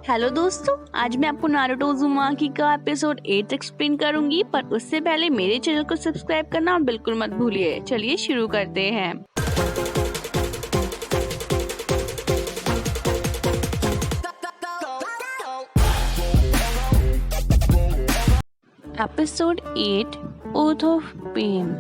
Hello दोस्तों, आज मैं आपको नारुतो उज़ुमाकी का एपिसोड 8 एक्सप्लेन करूंगी, पर उससे पहले मेरे चैनल को सब्सक्राइब करना बिल्कुल मत भूलिए। चलिए शुरू करते हैं। Episode 8 oath of pain.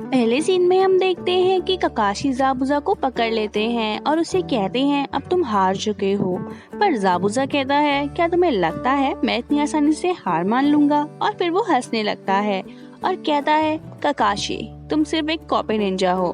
पहले सीन में हम देखते हैं कि काकाशी ज़ाबुज़ा को पकड़ लेते हैं और उसे कहते हैं अब तुम हार चुके हो। पर ज़ाबुज़ा कहता है क्या तुम्हें लगता है मैं इतनी आसानी से हार मान लूंगा? और फिर वो हंसने लगता है और कहता है काकाशी तुम सिर्फ एक कॉपी निंजा हो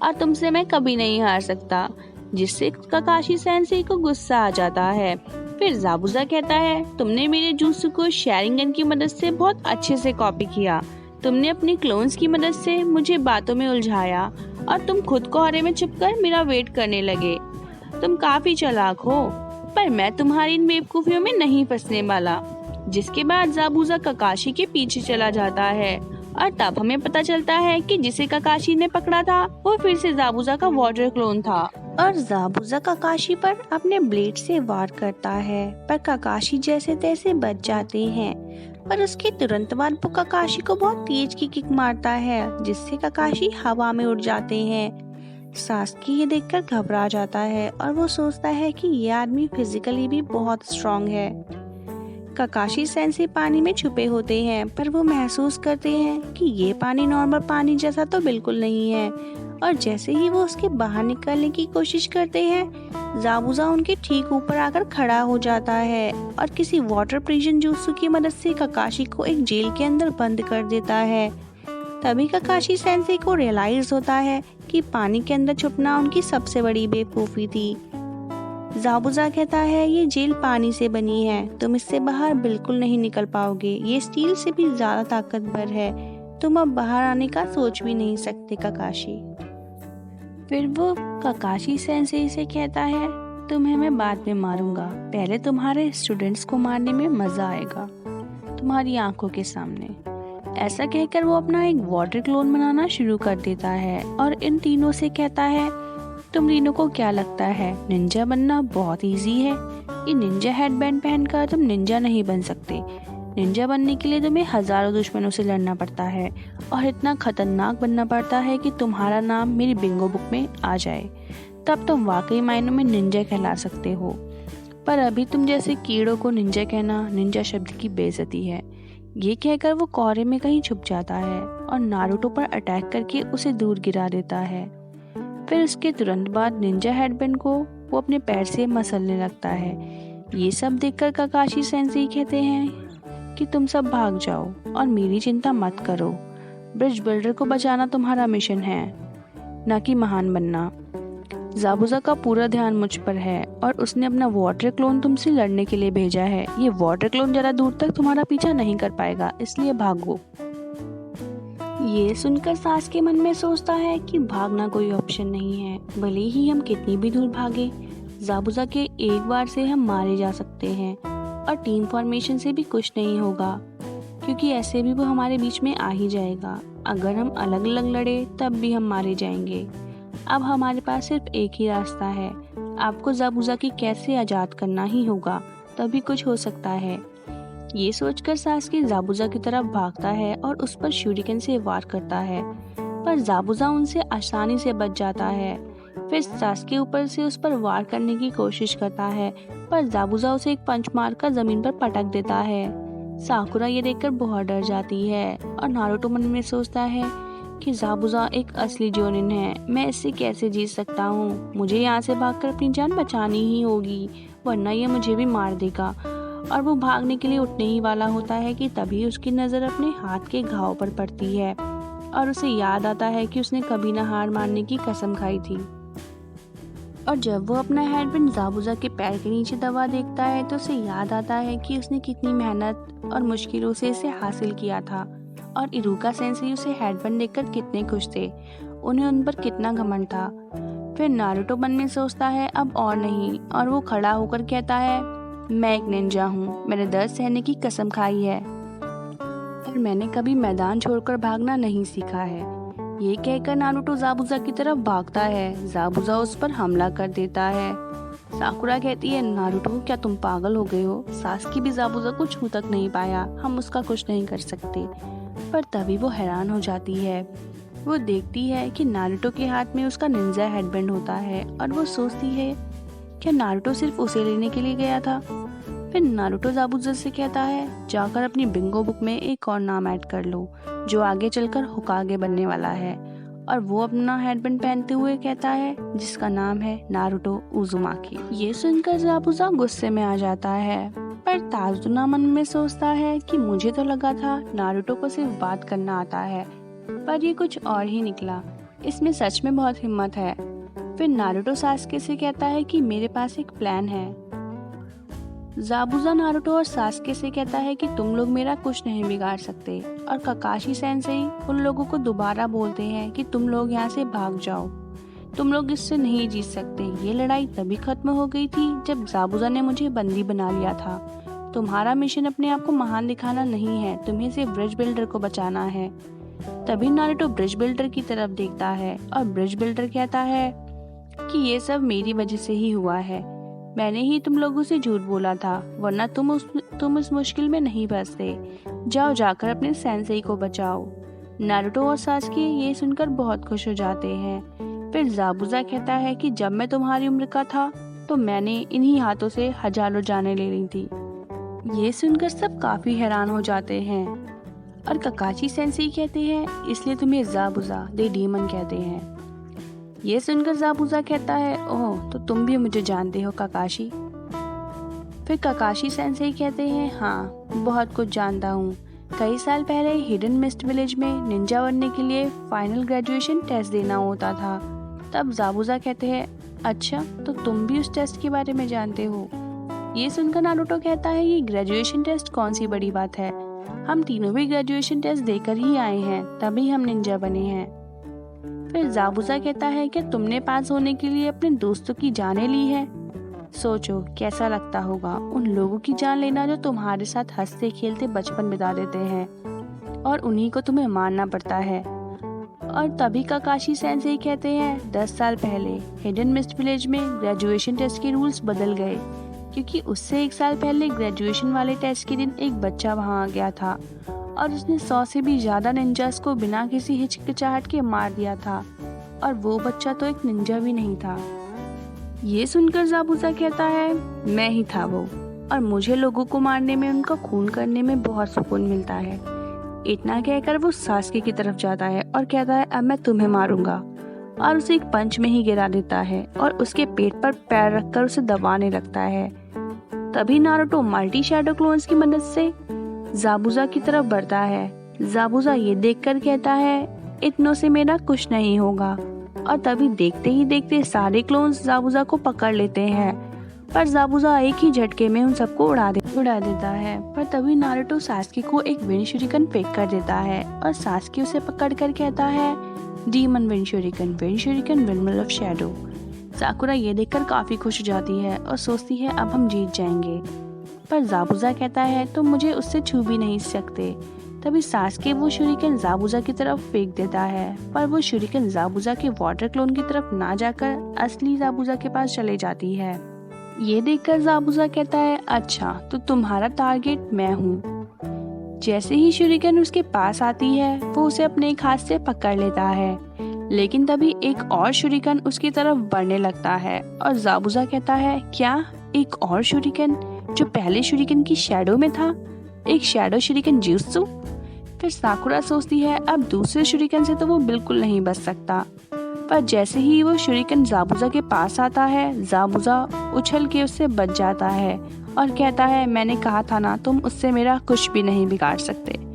और तुमसे मैं कभी नहीं हार सकता, जिससे काकाशी सेंसेई को गुस्सा आ जाता है। फिर ज़ाबुज़ा कहता है तुमने मेरे जुत्सु को शेरिंगन की मदद से बहुत अच्छे से कॉपी किया, तुमने अपनी क्लोन्स की मदद से मुझे बातों में उलझाया और तुम खुद कोहरे में छुपकर मेरा वेट करने लगे। तुम काफी चालाक हो, पर मैं तुम्हारी इन बेवकूफियों में नहीं फंसने वाला। जिसके बाद ज़ाबुज़ा काकाशी के पीछे चला जाता है और तब हमें पता चलता है कि जिसे काकाशी ने पकड़ा था वो फिर से ज़ाबुज़ा का वाटर क्लोन था और ज़ाबुज़ा काकाशी पर अपने ब्लेड से वार करता है, पर काकाशी जैसे तैसे बच जाते हैं। पर उसके तुरंत बाद वो काकाशी को बहुत तेज की किक मारता है, जिससे काकाशी हवा में उड़ जाते हैं। सास्की ये देखकर घबरा जाता है और वो सोचता है कि ये आदमी फिजिकली भी बहुत स्ट्रांग है। काकाशी सेंसेई पानी में छुपे होते हैं, पर वो महसूस करते हैं कि ये पानी नॉर्मल पानी जैसा तो बिल्कुल नहीं है। और जैसे ही वो उसके बाहर निकलने की कोशिश करते हैं, ज़ाबुज़ा उनके ठीक ऊपर आकर खड़ा हो जाता है और किसी वाटर प्रिजन जुत्सु की मदद से काकाशी को एक जेल के अंदर बंद कर देता है। तभी काकाशी सेंसेई को रियलाइज होता है कि पानी के अंदर छुपना उनकी सबसे बड़ी बेवकूफ़ी थी। ज़ाबुज़ा कहता है ये जेल पानी से बनी है, तुम इससे बाहर बिल्कुल नहीं निकल पाओगे, ये स्टील से भी ज़्यादा ताकतवर है, तुम अब बाहर आने का सोच भी नहीं सकते काकाशी। फिर वो काकाशी सेंसेई से कहता है तुम्हें मैं बाद में मारूंगा, पहले तुम्हारे स्टूडेंट्स को मारने में मजा आएगा तुम्हारी आंखों के सामने। ऐसा कहकर वो अपना एक वाटर क्लोन बनाना शुरू कर देता है और इन तीनों से कहता है तुम तीनों को क्या लगता है निंजा बनना बहुत इजी है? ये निंजा हेडबैंड पहनकर तुम निंजा नहीं बन सकते। निंजा बनने के लिए तुम्हें हजारों दुश्मनों से लड़ना पड़ता है और इतना खतरनाक बनना पड़ता है कि तुम्हारा नाम मेरी बिंगो बुक में आ जाए, तब तुम वाकई मायनों में निंजा कहला सकते हो। पर अभी तुम जैसे कीड़ों को निंजा कहना निंजा शब्द की बेइज्जती है। ये कहकर वो कोहरे में कहीं छुप जाता है और नारुतो पर अटैक करके उसे दूर गिरा देता है। फिर उसके तुरंत बाद निंजा हेडबैंड को वो अपने पैर से मसलने लगता है। ये सब देखकर काकाशी सेंसेई कहते हैं कि तुम सब भाग जाओ और मेरी चिंता मत करो, ब्रिज बिल्डर को बचाना तुम्हारा मिशन है, न कि महान बनना। ज़ाबुज़ा का पूरा ध्यान मुझ पर है और उसने अपना वाटर क्लोन तुमसे लड़ने के लिए भेजा है। ये वाटर क्लोन जरा दूर तक तुम्हारा पीछा नहीं कर पाएगा, इसलिए भागो। ये सुनकर सास के मन में सोचता है कि भागना कोई ऑप्शन नहीं है, भले ही हम कितनी भी दूर भागे, ज़ाबुज़ा के एक बार से हम मारे जा सकते हैं और टीम फॉर्मेशन से भी कुछ नहीं होगा, क्योंकि ऐसे भी वो हमारे बीच में आ ही जाएगा। अगर हम अलग अलग लड़े तब भी हम मारे जाएंगे। अब हमारे पास सिर्फ एक ही रास्ता है, आपको ज़ाबुज़ा की कैसे आज़ाद करना ही होगा, तभी कुछ हो सकता है। ये सोचकर सास्की ज़ाबुज़ा की तरफ भागता है और उस पर शूरिकेन से वार करता है, पर ज़ाबुज़ा उनसे आसानी से बच जाता है। फिर सास्की ऊपर से उस पर वार करने की कोशिश करता है, पर ज़ाबुज़ा उसे एक पंच मारकर जमीन पर पटक देता है। साकुरा ये देखकर बहुत डर जाती है और नारुतो मन में सोचता है कि ज़ाबुज़ा एक असली जोनिन है, मैं इससे कैसे जीत सकता हूँ, मुझे यहाँ से भागकर अपनी जान बचानी ही होगी, वरना ये मुझे भी मार देगा। और वो भागने के लिए उठने ही वाला होता है कि तभी उसकी नज़र अपने हाथ के घाव पर पड़ती है और उसे याद आता है कि उसने कभी ना हार मानने की कसम खाई थी। और जब वो अपना हेडबैंड ज़ाबुज़ा के पैर के नीचे दबा देखता है तो उसे याद आता है कि उसने कितनी मेहनत और मुश्किलों से इसे हासिल किया था और इरुका सेंसेई उसे हेडबैंड देखकर कितने खुश थे, उन्हें उन पर कितना घमंड था। फिर नारुतो मन में सोचता है अब और नहीं, और वो खड़ा होकर कहता है मैं एक निंजा हूँ, मैंने दर्द सहने की कसम खाई है और मैंने कभी मैदान छोड़कर भागना नहीं सीखा है। ये कहकर नारुतो ज़ाबुज़ा की तरफ भागता है। ज़ाबुज़ा उस पर हमला कर देता है साकुरा कहती है, नारुतो क्या तुम पागल हो गए हो? सास्की भी ज़ाबुज़ा को छू तक नहीं पाया, हम उसका कुछ नहीं कर सकते। पर तभी वो हैरान हो जाती है। वो देखती है कि नारुतो के हाथ में उसका निंजा हेडबैंड होता है और वो सोचती है क्या नारुतो सिर्फ उसे लेने के लिए गया था। फिर नारुतो ज़ाबुज़ा से कहता है, जाकर अपनी बिंगो बुक में एक और नाम ऐड कर लो जो आगे चलकर होकागे बनने वाला है। और वो अपना हेडबैंड पहनते हुए कहता है जिसका नाम है नारुतो उज़ुमाकी। ये सुनकर ज़ाबुज़ा गुस्से में आ जाता है, पर ताजुना मन में सोचता है कि मुझे तो लगा था नारुतो को सिर्फ बात करना आता है, पर ये कुछ और ही निकला। इसमें सच में बहुत हिम्मत है। फिर नारुतो सास्के से कहता है कि मेरे पास एक प्लान है। ज़ाबुज़ा नारुतो और सास्के से कहता है कि तुम लोग मेरा कुछ नहीं बिगाड़ सकते, और काकाशी सेंसेई उन लोगों को दोबारा बोलते हैं कि तुम लोग यहाँ से भाग जाओ, तुम लोग इससे नहीं जीत सकते। ये लड़ाई तभी खत्म हो गई थी जब ज़ाबुज़ा ने मुझे बंदी बना लिया था। तुम्हारा मिशन अपने आप को महान दिखाना नहीं है, तुम्हें सिर्फ ब्रिज बिल्डर को बचाना है। तभी नारुतो ब्रिज बिल्डर की तरफ देखता है और ब्रिज बिल्डर कहता है कि ये सब मेरी वजह से ही हुआ है। मैंने ही तुम लोगों से झूठ बोला था, वरना तुम इस मुश्किल में नहीं फंसते। जाओ जाकर अपने सेंसेई को बचाओ। नारुतो और सास्के ये सुनकर बहुत खुश हो जाते हैं। फिर ज़ाबुज़ा कहता है कि जब मैं तुम्हारी उम्र का था तो मैंने इन्हीं हाथों से हजारों जानें ले ली थी। ये सुनकर सब काफी हैरान हो जाते हैं और काकाशी सेंसेई कहते हैं इसलिए तुम्हें ज़ाबुज़ा द डीमन कहते हैं। ये सुनकर ज़ाबुज़ा कहता है, ओह तो तुम भी मुझे जानते हो काकाशी। फिर काकाशी सेंसेई कहते हैं, हाँ बहुत कुछ जानता हूँ। कई साल पहले हिडन मिस्ट विलेज में निंजा बनने के लिए फाइनल ग्रेजुएशन टेस्ट देना होता था। तब ज़ाबुज़ा कहते हैं, अच्छा तो तुम भी उस टेस्ट के बारे में जानते हो। ये सुनकर नारुतो कहता है, ये ग्रेजुएशन टेस्ट कौन सी बड़ी बात है, हम तीनों भी ग्रेजुएशन टेस्ट देकर ही आए हैं, तभी हम निंजा बने हैं। फिर ज़ाबुज़ा कहता है कि तुमने पास होने के लिए अपने दोस्तों की जानें ली है। सोचो कैसा लगता होगा उन लोगों की जान लेना जो तुम्हारे साथ हंसते खेलते बचपन बिता देते हैं, और उन्हीं को तुम्हें मारना पड़ता है। और तभी काकाशी सेंसेई कहते हैं, 10 साल पहले हिडन मिस्ट विलेज में ग्रेजुएशन टेस्ट के रूल्स बदल गए, क्योंकि उससे 1 साल पहले ग्रेजुएशन वाले टेस्ट के दिन एक बच्चा वहाँ आ गया था और उसने 100 से भी ज्यादा निंजास को बिना किसी हिचकिचाहट के मार दिया था, और वो बच्चा तो एक निंजा भी नहीं था। ये सुनकर ज़ाबुज़ा कहता है, मैं ही था वो, और मुझे लोगों को मारने में, उनका खून करने में बहुत सुकून मिलता है। इतना कहकर वो सास्के की तरफ जाता है और कहता है, अब मैं तुम्हें मारूंगा, और उसे एक पंच में ही गिरा देता है और उसके पेट पर पैर रखकर उसे दबाने लगता है। तभी नारुतो मल्टी शैडो क्लोन्स की मदद से ज़ाबुज़ा की तरफ बढ़ता है। ज़ाबुज़ा ये देखकर कहता है, इतनों से मेरा कुछ नहीं होगा, और तभी देखते ही देखते सारे क्लोन्स ज़ाबुज़ा को पकड़ लेते हैं, पर ज़ाबुज़ा एक ही झटके में उन सबको उड़ा देता है। पर तभी नारुतो सास्के को एक विंड शुरिकन फेंक कर देता है और सास्के उसे पकड़कर कहता है, demon wind shuriken windmill of shadow. Sakura ये देखकर काफी खुश हो जाती है और सोचती है अब हम जीत जाएंगे, पर ज़ाबुज़ा कहता है तुम मुझे उससे छू भी नहीं सकते। तभी सास्के वो शुरिकन ज़ाबुज़ा की तरफ फेंक देता है, पर वो शुरिकन ज़ाबुज़ा के वाटर क्लोन की तरफ ना जाकर असली ज़ाबुज़ा के पास चले जाती है। ये देखकर ज़ाबुज़ा कहता है, अच्छा तो तुम्हारा टारगेट मैं हूँ। जैसे ही शुरिकन उसके पास आती है वो उसे अपने एक हाथ से पकड़ लेता है, लेकिन तभी एक और शुरिकन उसकी तरफ बढ़ने लगता है और ज़ाबुज़ा कहता है, क्या एक और शुरिकन जो पहले शुरिकन की शैडो में था, एक शैडो शुरिकन जुत्सु। फिर साकुरा सोचती है अब दूसरे शुरिकन से तो वो बिल्कुल नहीं बच सकता, पर जैसे ही वो शुरिकन ज़ाबुज़ा के पास आता है ज़ाबुज़ा उछल के उससे बच जाता है और कहता है, मैंने कहा था ना, तुम उससे मेरा कुछ भी नहीं बिगाड़ सकते।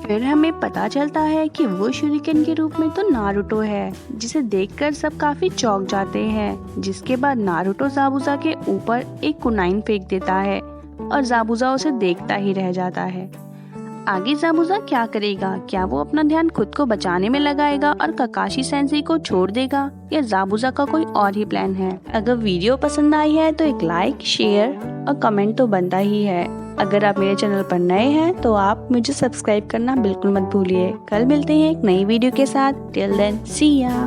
फिर हमें पता चलता है कि वो शुरिकन के रूप में तो नारुतो है, जिसे देखकर सब काफी चौंक जाते हैं। जिसके बाद नारुतो ज़ाबुज़ा के ऊपर एक कुनाइन फेंक देता है और ज़ाबुज़ा उसे देखता ही रह जाता है। आगे ज़ाबुज़ा क्या करेगा? क्या वो अपना ध्यान खुद को बचाने में लगाएगा और काकाशी सेंसेई को छोड़ देगा, या ज़ाबुज़ा का कोई और ही प्लान है? अगर वीडियो पसंद आई है तो एक लाइक, शेयर और कमेंट तो बनता ही है। अगर आप मेरे चैनल पर नए हैं तो आप मुझे सब्सक्राइब करना बिल्कुल मत भूलिए। कल मिलते हैं एक नई वीडियो के साथ। टिल देन सी या।